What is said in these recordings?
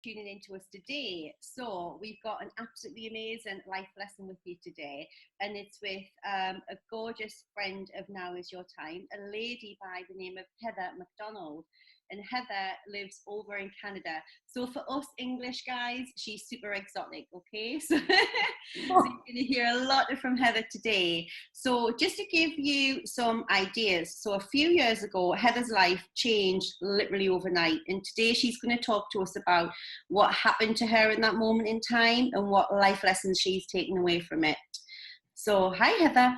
tuning into us today. So we've got an absolutely amazing life lesson with you today, and it's with a gorgeous friend of Now Is Your Time, a lady by the name of Heather McDonald. And Heather lives over in Canada. So for us English guys, she's super exotic, okay? So, so you're going to hear a lot from Heather today. So just to give you some ideas, so a few years ago, Heather's life changed literally overnight. And today she's going to talk to us about what happened to her in that moment in time and what life lessons she's taken away from it. So hi, Heather.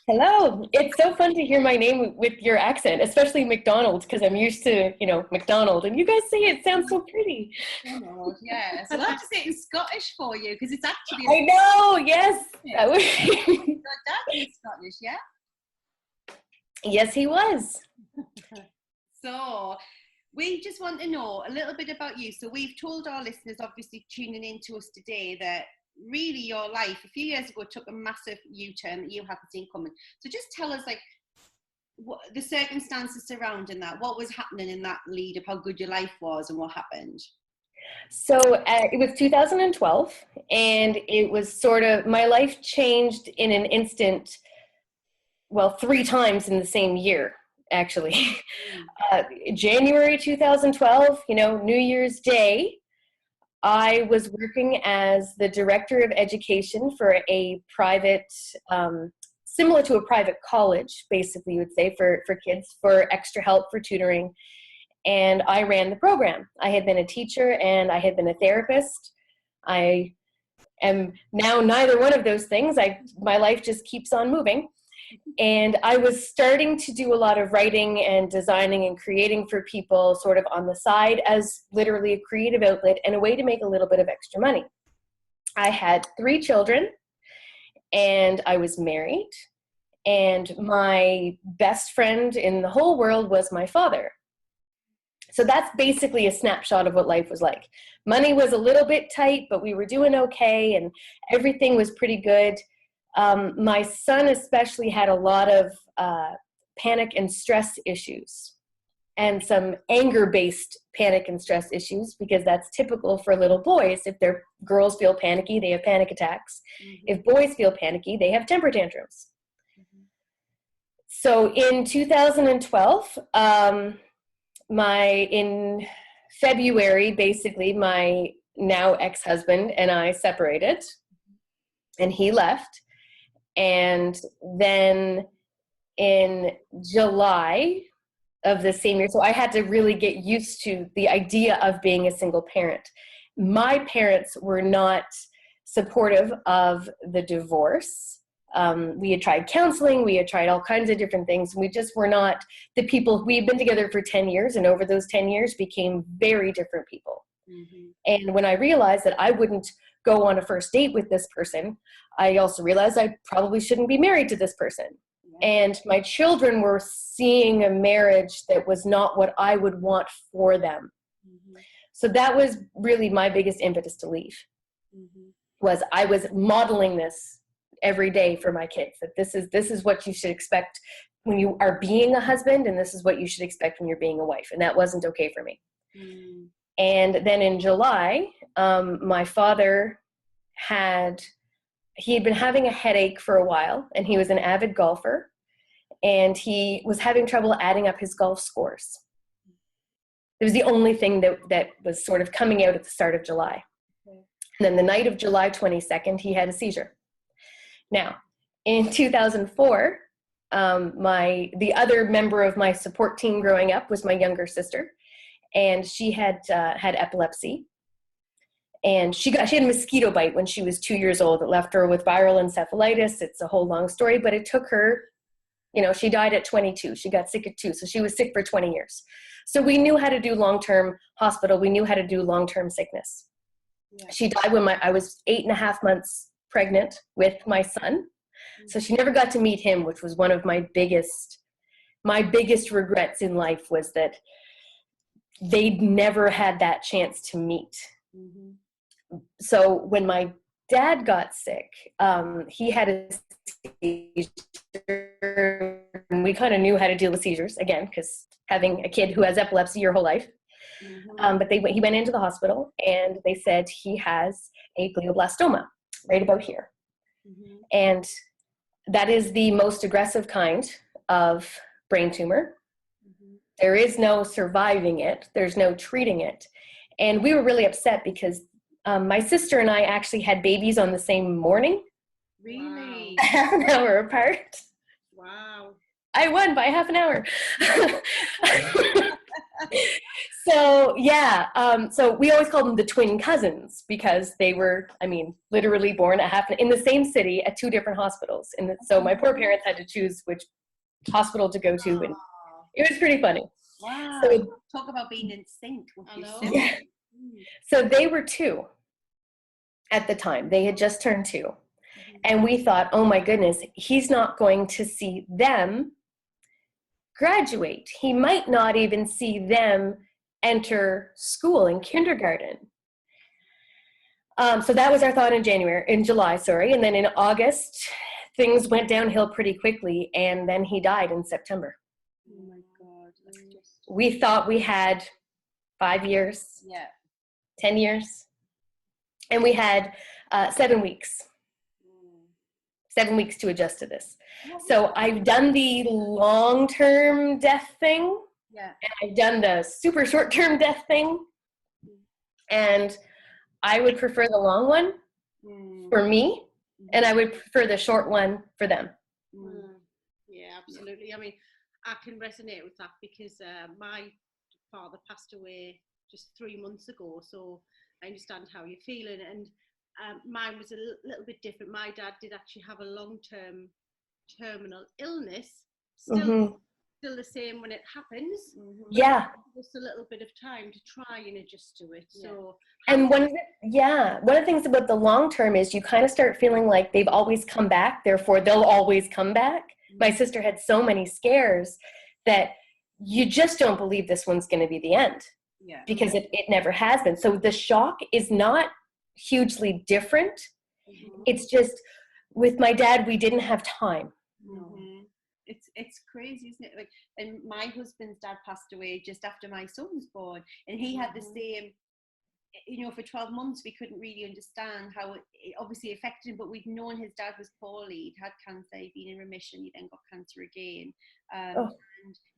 Hello. It's so fun to hear my name with your accent, especially McDonald's, because I'm used to, McDonald, and you guys say it sounds so pretty. McDonald, yeah. So I'll have to say it in Scottish for you, because it's actually... I know, yes. Your dad is Scottish, yeah? Yes, he was. So we just want to know a little bit about you. So we've told our listeners, obviously tuning in to us today, that really your life a few years ago took a massive U-turn that you hadn't seen coming. So just tell us, like, what the circumstances surrounding that, what was happening in that lead up, how good your life was and what happened. So it was 2012, and it was sort of, my life changed in an instant, well, 3 times in the same year, actually. January 2012, New Year's Day, I was working as the director of education for a private, similar to a private college, basically, you would say, for kids, for extra help, for tutoring. And I ran the program. I had been a teacher and I had been a therapist. I am now neither one of those things. My life just keeps on moving. And I was starting to do a lot of writing and designing and creating for people sort of on the side as literally a creative outlet and a way to make a little bit of extra money. I had 3 children and I was married, and my best friend in the whole world was my father. So that's basically a snapshot of what life was like. Money was a little bit tight, but we were doing okay and everything was pretty good. My son especially had a lot of panic and stress issues, and some anger-based panic and stress issues, because that's typical for little boys. If their girls feel panicky, they have panic attacks. Mm-hmm. If boys feel panicky, they have temper tantrums. Mm-hmm. So in 2012, in February, basically, my now ex-husband and I separated, and he left. And then in July of the same year, so I had to really get used to the idea of being a single parent. My parents were not supportive of the divorce. We had tried counseling, we had tried all kinds of different things. We just were not the people. We had been together for 10 years, and over those 10 years became very different people. Mm-hmm. And when I realized that I wouldn't go on a first date with this person, I also realized I probably shouldn't be married to this person. Yeah. And my children were seeing a marriage that was not what I would want for them. Mm-hmm. So that was really my biggest impetus to leave. Mm-hmm. Was I was modeling this every day for my kids, that this is what you should expect when you are being a husband, and this is what you should expect when you're being a wife. And that wasn't okay for me. Mm. And then in July, my father had been having a headache for a while, and he was an avid golfer, and he was having trouble adding up his golf scores. It was the only thing that was sort of coming out at the start of July. Okay. And then the night of July 22nd, he had a seizure. Now, in 2004, the other member of my support team growing up was my younger sister, and she had epilepsy. And she had a mosquito bite when she was 2 years old. It left her with viral encephalitis. It's a whole long story, but it took her, she died at 22. She got sick at 2, so she was sick for 20 years. So we knew how to do long-term hospital. We knew how to do long-term sickness. Yeah. She died when I was 8.5 months pregnant with my son. Mm-hmm. So she never got to meet him, which was one of my biggest regrets in life, was that they'd never had that chance to meet. Mm-hmm. So when my dad got sick, he had a seizure, and we kind of knew how to deal with seizures, again, because having a kid who has epilepsy your whole life. But he went into the hospital and they said he has a glioblastoma right about here. And that is the most aggressive kind of brain tumor. There is no surviving it. There's no treating it. And we were really upset because my sister and I actually had babies on the same morning. Really? Half an hour apart. Wow. I won by half an hour. So yeah, so we always called them the twin cousins because they were, I mean, literally born in the same city at 2 different hospitals. And so my poor parents had to choose which hospital to go to, and it was pretty funny. Wow. So, talk about being in sync with your know. siblings. yeah. So they were 2 at the time. They had just turned 2. And we thought, oh my goodness, he's not going to see them graduate. He might not even see them enter school in kindergarten. So that was our thought in July, and then in August, things went downhill pretty quickly, and then he died in September. Oh my God. We thought we had 5 years, 10 years, and we had 7 weeks. 7 weeks to adjust to this. So I've done the long-term death thing. Yeah. And I've done the super short-term death thing. And I would prefer the long one for me, and I would prefer the short one for them. Yeah, absolutely. I mean, I can resonate with that because my father passed away just 3 months ago, so I understand how you're feeling. And mine was a little bit different. My dad did actually have a long-term terminal illness, still the same when it happens. Yeah. Just a little bit of time to try and adjust to it. So, and one of the things about the long term is you kind of start feeling like they've always come back, therefore they'll always come back. My sister had so many scares that you just don't believe this one's going to be the end, because it never has been. So the shock is not hugely different. It's just with my dad, we didn't have time. It's crazy, isn't it? Like, and my husband's dad passed away just after my son was born, and he had the same. You know, for 12 months we couldn't really understand how it obviously affected him, but we'd known his dad was poorly, he'd had cancer, he'd been in remission, he then got cancer again. And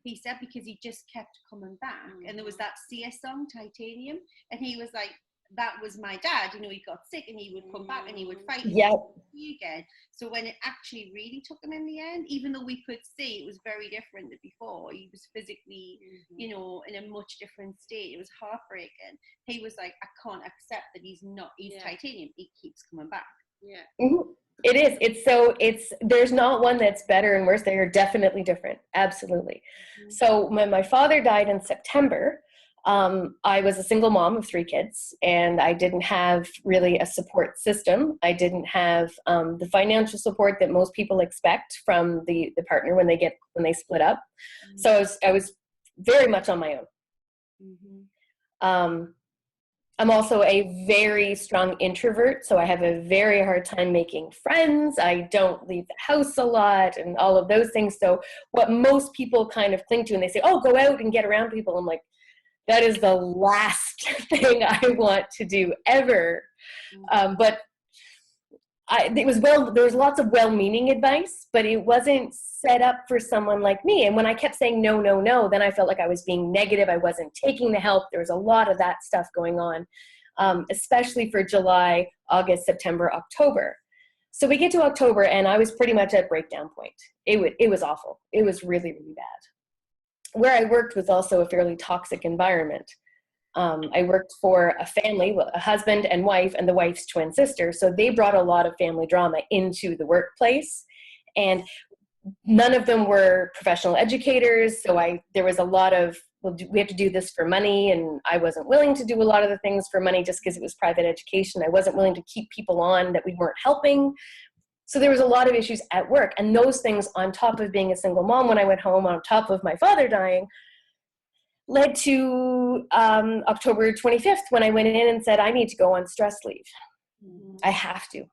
he said because he just kept coming back, and there was that CS song, Titanium, and he was like, that was my dad, you know, he got sick and he would come back and he would fight again. So when it actually really took him in the end, even though we could see it was very different than before, he was physically, you know, in a much different state. It was heartbreaking. He was like, I can't accept that he's titanium. He keeps coming back. It is. There's not one that's better and worse. They are definitely different. Absolutely. So when my father died in September, I was a single mom of 3 kids, and I didn't have really a support system. I didn't have the financial support that most people expect from the partner when they split up. So I was very much on my own. I'm also a very strong introvert, so I have a very hard time making friends. I don't leave the house a lot and all of those things. So what most people kind of cling to, and they say, oh, go out and get around people. I'm like, that is the last thing I want to do ever. But there was lots of well-meaning advice, but it wasn't set up for someone like me. And when I kept saying no, no, no, then I felt like I was being negative. I wasn't taking the help. There was a lot of that stuff going on, especially for July, August, September, October. So we get to October, and I was pretty much at breakdown point. It was awful. It was really, really bad. Where I worked was also a fairly toxic environment. I worked for a family, a husband and wife, and the wife's twin sister. So they brought a lot of family drama into the workplace, and none of them were professional educators. So there was a lot of, well, we have to do this for money, and I wasn't willing to do a lot of the things for money just because it was private education. I wasn't willing to keep people on that we weren't helping. So there was a lot of issues at work, and those things on top of being a single mom when I went home, on top of my father dying, led to October 25th when I went in and said, I need to go on stress leave. I have to.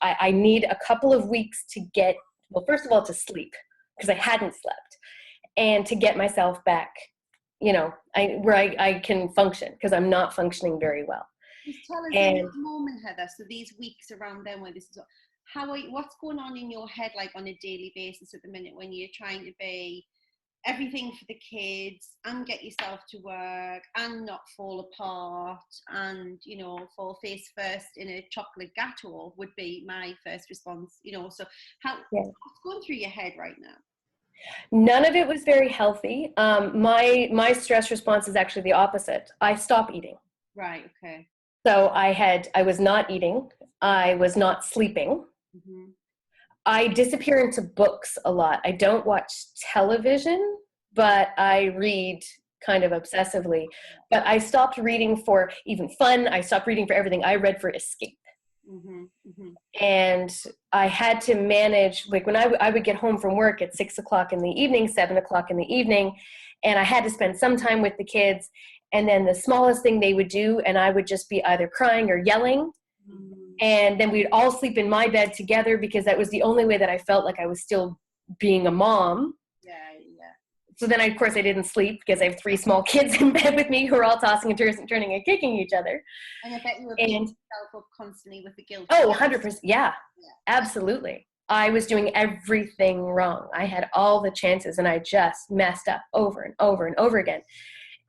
I need a couple of weeks to get, well, first of all, to sleep, because I hadn't slept, and to get myself back where I can function, because I'm not functioning very well. Just tell us in that moment, Heather, so these weeks around then where this is, what's going on in your head, like on a daily basis at the minute, when you're trying to be everything for the kids and get yourself to work and not fall apart and, fall face first in a chocolate gateau would be my first response, so what's going through your head right now? None of it was very healthy. My stress response is actually the opposite. I stop eating. Right. Okay. So I was not eating. I was not sleeping. Mm-hmm. I disappear into books a lot. I don't watch television, but I read kind of obsessively. But I stopped reading for even fun. I stopped reading for everything. I read for escape. Mm-hmm. Mm-hmm. And I had to manage, like when I would get home from work at 6 o'clock in the evening, 7 o'clock in the evening, and I had to spend some time with the kids. And then the smallest thing they would do, and I would just be either crying or yelling. Mm-hmm. And then we'd all sleep in my bed together, because that was the only way that I felt like I was still being a mom. Yeah. So then, of course, I didn't sleep, because I have 3 small kids in bed with me who are all tossing and turning and kicking each other. And I bet you were beating yourself up constantly with the guilt. Oh, 100%. Yeah, absolutely. I was doing everything wrong. I had all the chances, and I just messed up over and over and over again.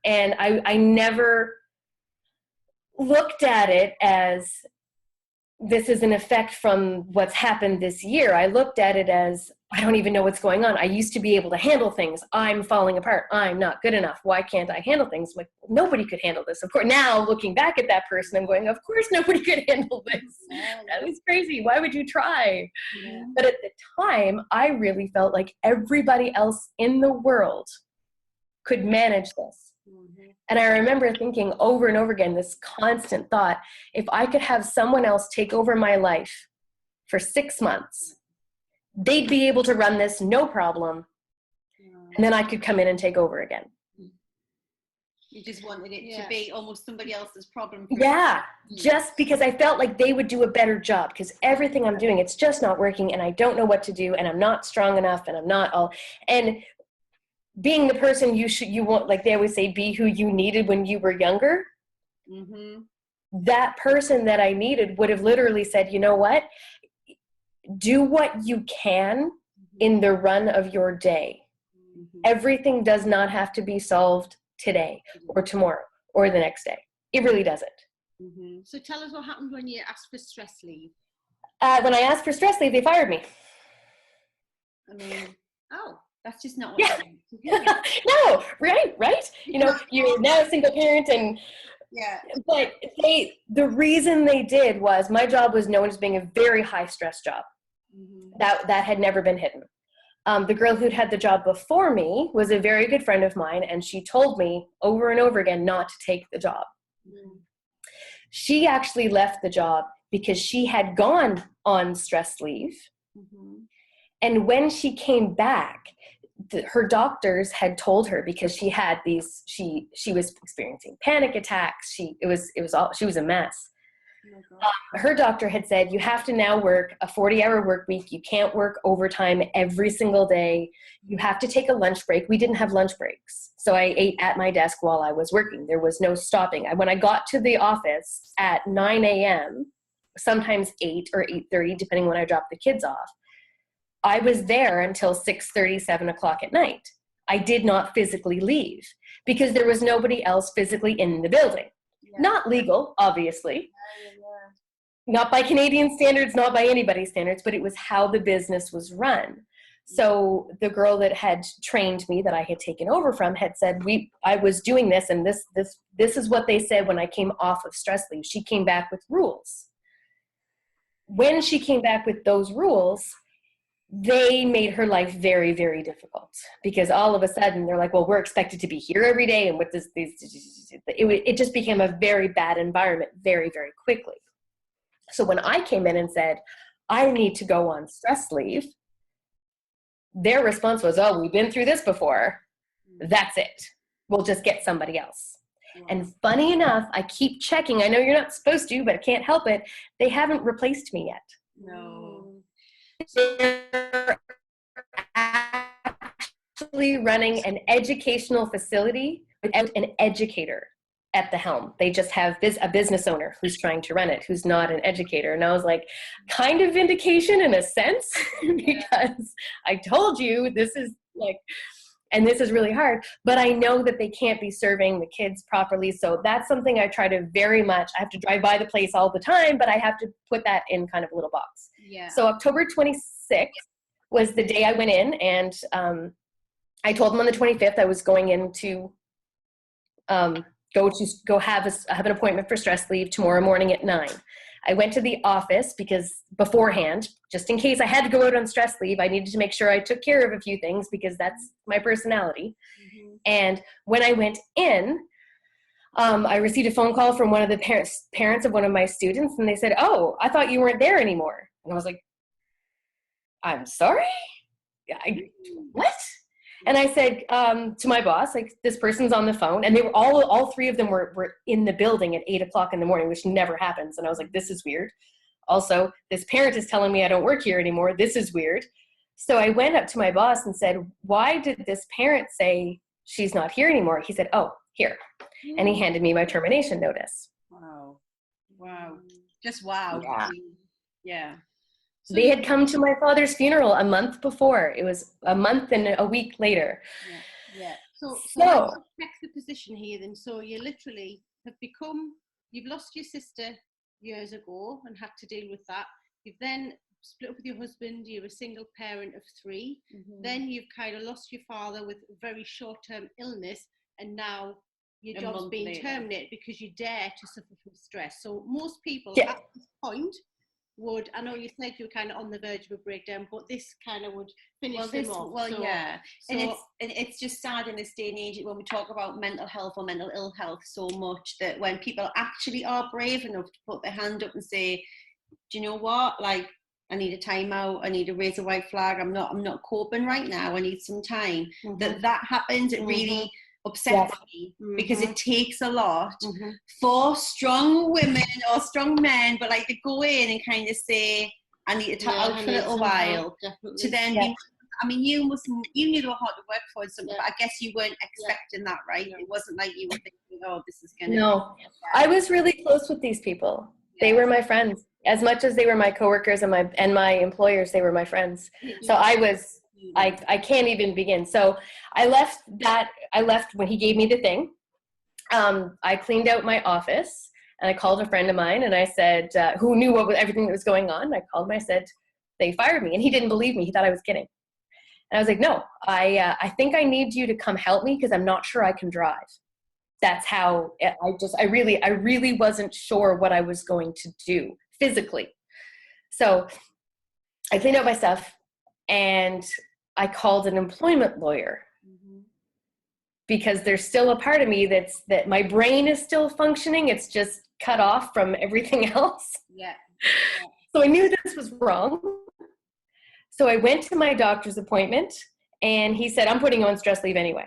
And I never looked at it as this is an effect from what's happened this year. I looked at it as, I don't even know what's going on. I used to be able to handle things. I'm falling apart. I'm not good enough. Why can't I handle things? Like, nobody could handle this. Of course, now looking back at that person, I'm going, of course nobody could handle this. That was crazy. Why would you try? Yeah. But at the time, I really felt like everybody else in the world could manage this. Mm-hmm. And I remember thinking over and over again, this constant thought, if I could have someone else take over my life for 6 months, they'd be able to run this no problem. And then I could come in and take over again. You just wanted it to be almost somebody else's problem. Just because I felt like they would do a better job, because everything I'm doing, it's just not working, and I don't know what to do, and I'm not strong enough, and I'm not all, and being the person you want, like they always say, be who you needed when you were younger. Mm-hmm. That person that I needed would have literally said, you know what, do what you can in the run of your day. Mm-hmm. Everything does not have to be solved today or tomorrow or the next day. It really doesn't. Mm-hmm. So tell us what happened when you asked for stress leave. When I asked for stress leave, they fired me. I mean, that's just not what No, right? You're now a single parent, and but the reason they did was my job was known as being a very high stress job. Mm-hmm. That had never been hidden. The girl who'd had the job before me was a very good friend of mine, and she told me over and over again not to take the job. Mm-hmm. She actually left the job because she had gone on stress leave. Mm-hmm. And when she came back, her doctors had told her, because she had these, she was experiencing panic attacks. She was a mess. Her doctor had said, you have to now work a 40-hour work week. You can't work overtime every single day. You have to take a lunch break. We didn't have lunch breaks. So I ate at my desk while I was working. There was no stopping. When I got to the office at 9 a.m., sometimes 8 or 8:30, depending when I dropped the kids off, I was there until 6:30, 7 o'clock at night. I did not physically leave because there was nobody else physically in the building. Yeah. Not legal, obviously. Not by Canadian standards, not by anybody's standards, but it was how the business was run. So the girl that had trained me, that I had taken over from, had said, I was doing this, and this is what they said when I came off of stress leave. She came back with rules. When she came back with those rules, they made her life very, very difficult, because all of a sudden they're like, well, we're expected to be here every day. And with it just became a very bad environment very, very quickly. So when I came in and said, I need to go on stress leave, their response was, oh, we've been through this before. That's it. We'll just get somebody else. Yeah. And funny enough, I keep checking. I know you're not supposed to, but I can't help it. They haven't replaced me yet. No. They're actually running an educational facility without an educator at the helm. They just have a business owner who's trying to run it, who's not an educator. And I was like, kind of vindication in a sense, because I told you this is like, and this is really hard, but I know that they can't be serving the kids properly. So that's something I try to very much, I have to drive by the place all the time, but I have to put that in kind of a little box. Yeah. So October 26th was the day I went in, and I told them on the 25th I was going in to go have an appointment for stress leave tomorrow morning at 9. I went to the office because beforehand, just in case I had to go out on stress leave, I needed to make sure I took care of a few things because that's my personality. Mm-hmm. And when I went in, I received a phone call from one of the parents of one of my students, and they said, "Oh, I thought you weren't there anymore." And I was like, "I'm sorry? What?" And I said to my boss, like, this person's on the phone. And they were all three of them were in the building at 8 o'clock in the morning, which never happens. And I was like, this is weird. Also, this parent is telling me I don't work here anymore. This is weird. So I went up to my boss and said, why did this parent say she's not here anymore? He said, oh, here. And he handed me my termination notice. Wow. Wow. Just wow. Yeah. Yeah. So they had come to my father's funeral a month before. It was a month and a week later. Yeah. So let's check the position here then. So you literally have you've lost your sister years ago and had to deal with that. You've then split up with your husband. You're a single parent of 3. Mm-hmm. Then you've kind of lost your father with very short-term illness, and now your job's being terminated because you dare to suffer from stress. So most people at this point I know you said you were kind of on the verge of a breakdown, but this kind of would finish them off. Well, so, yeah. And it's just sad in this day and age when we talk about mental health or mental ill health so much, that when people actually are brave enough to put their hand up and say, do you know what? Like, I need a timeout. I need to raise a white flag. I'm not coping right now. I need some time. Mm-hmm. That happens. It really upsets me because it takes a lot for strong women or strong men, but like to go in and kind of say, I need to out for a little while to then be, I mean, you knew they were hard to work for and something, but I guess you weren't expecting that, right? It wasn't like you were thinking, oh, this is gonna I was really close with these people. They were my friends. As much as they were my coworkers and my employers, they were my friends. So I can't even begin. So I left when he gave me the thing. I cleaned out my office and I called a friend of mine and I said, who knew everything that was going on. I called him, I said, they fired me. And he didn't believe me. He thought I was kidding. And I was like, no, I think I need you to come help me because I'm not sure I can drive. That's how I really wasn't sure what I was going to do physically. So I cleaned out my stuff and I called an employment lawyer because there's still a part of me that my brain is still functioning. It's just cut off from everything else. Yeah. So I knew this was wrong. So I went to my doctor's appointment and he said, I'm putting you on stress leave anyway.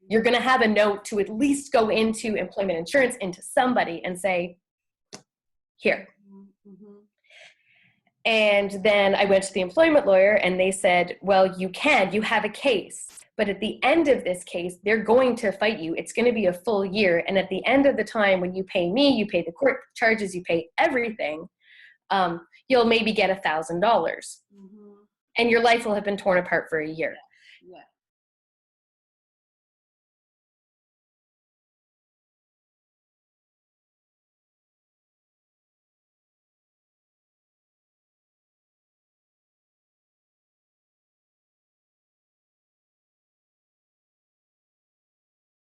You're going to have a note to at least go into employment insurance, into somebody and say, here. And then I went to the employment lawyer and they said, well, you have a case, but at the end of this case, they're going to fight you. It's going to be a full year. And at the end of the time, when you pay me, you pay the court charges, you pay everything, you'll maybe get $1,000 and your life will have been torn apart for a year.